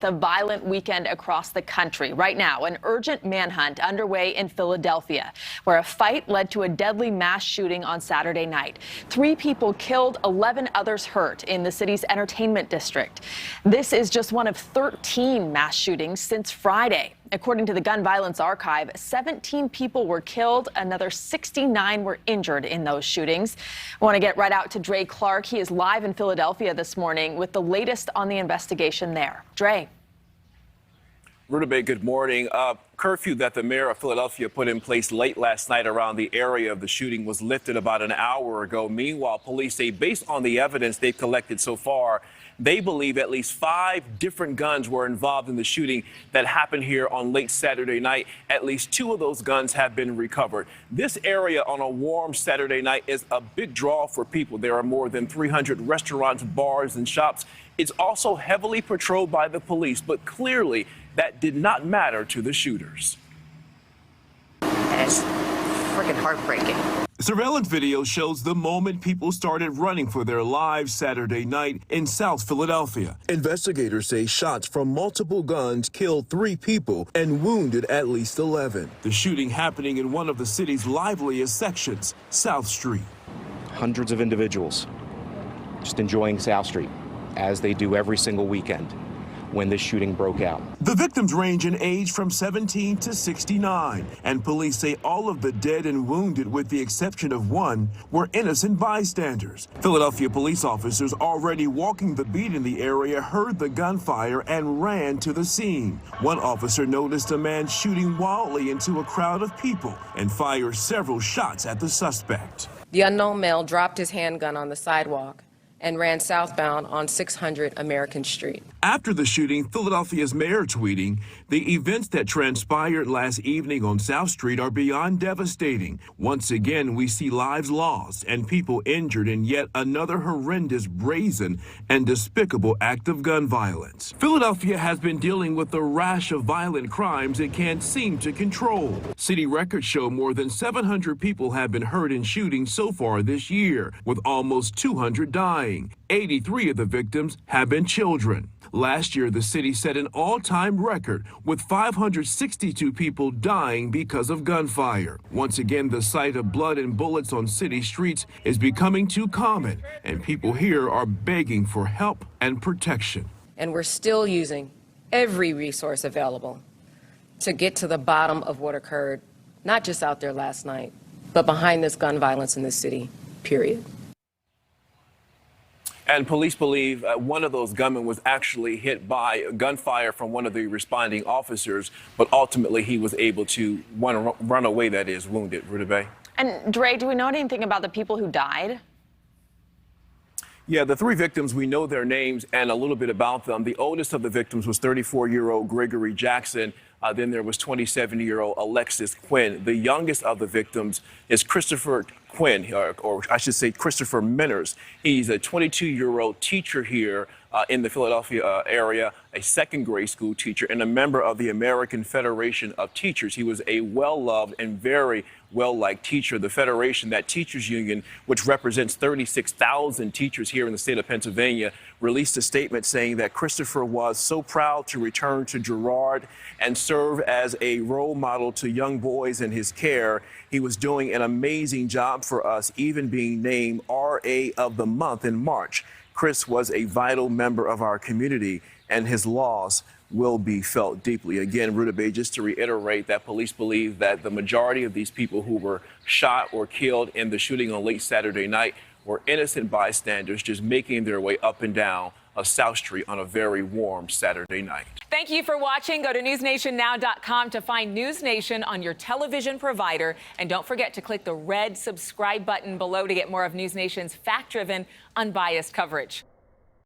The violent weekend across the country. Right now, an urgent manhunt underway in Philadelphia, where a fight led to a deadly mass shooting on Saturday night. 3 people killed, 11 others hurt in the city's entertainment district. This is just one of 13 mass shootings since Friday. According to the Gun Violence Archive, 17 people were killed, another 69 were injured in those shootings. I want to get right out to Dre Clark. He is live in Philadelphia this morning with the latest on the investigation there. Dre. Rutabaga, good morning. Curfew that the mayor of Philadelphia put in place late last night around the area of the shooting was lifted about an hour ago. Meanwhile, police say based on the evidence they've collected so far, they believe at least 5 different guns were involved in the shooting that happened here on late Saturday night. At least 2 of those guns have been recovered. This area on a warm Saturday night is a big draw for people. There are more than 300 restaurants, bars, and shops. It's also heavily patrolled by the police, but clearly that did not matter to the shooters. And it's freaking heartbreaking. Surveillance video shows the moment people started running for their lives Saturday night in South Philadelphia. Investigators say shots from multiple guns killed 3 people and wounded at least 11. The shooting happening in one of the city's liveliest sections, South Street. Hundreds of individuals just enjoying South Street, as they do every single weekend when this shooting broke out. The victims range in age from 17 to 69, and police say all of the dead and wounded, with the exception of 1, were innocent bystanders. Philadelphia police officers already walking the beat in the area heard the gunfire and ran to the scene. One officer noticed a man shooting wildly into a crowd of people and fired several shots at the suspect. The unknown male dropped his handgun on the sidewalk and ran southbound on 600 American Street. After the shooting, Philadelphia's mayor tweeting, "The events that transpired last evening on South Street are beyond devastating. Once again, we see lives lost and people injured in yet another horrendous, brazen, and despicable act of gun violence." Philadelphia has been dealing with a rash of violent crimes it can't seem to control. City records show more than 700 people have been hurt in shootings so far this year, with almost 200 dying. 83 of the victims have been children. Last year, the city set an all-time record with 562 people dying because of gunfire. Once again, the sight of blood and bullets on city streets is becoming too common, and people here are begging for help and protection. And we're still using every resource available to get to the bottom of what occurred, not just out there last night, but behind this gun violence in this city, period. And police believe one of those gunmen was actually hit by gunfire from one of the responding officers, but ultimately he was able to run away, that is, wounded. Rutabaga. And Dre, do we know anything about the people who died? Yeah, the 3 victims, we know their names and a little bit about them. The oldest of the victims was 34-year-old Gregory Jackson. Then there was 27-year-old Alexis Quinn. The youngest of the victims is Christopher Quinn, or I should say Christopher Minners. He's a 22-year-old teacher here in the Philadelphia area, a 2nd grade school teacher and a member of the American Federation of Teachers. He was a well-loved and very well-liked teacher. The Federation, that teachers union, which represents 36,000 teachers here in the state of Pennsylvania, released a statement saying that Christopher was so proud to return to Girard and serve as a role model to young boys in his care. He was doing an amazing job for us, even being named RA of the Month in March. Chris was a vital member of our community, and his loss will be felt deeply. Again, Rutabaga, just to reiterate that police believe that the majority of these people who were shot or killed in the shooting on late Saturday night were innocent bystanders just making their way up and down South Street on a very warm Saturday night. Thank you for watching. Go to NewsNationNow.com to find News Nation on your television provider. And don't forget to click the red subscribe button below to get more of News Nation's fact-driven, unbiased coverage.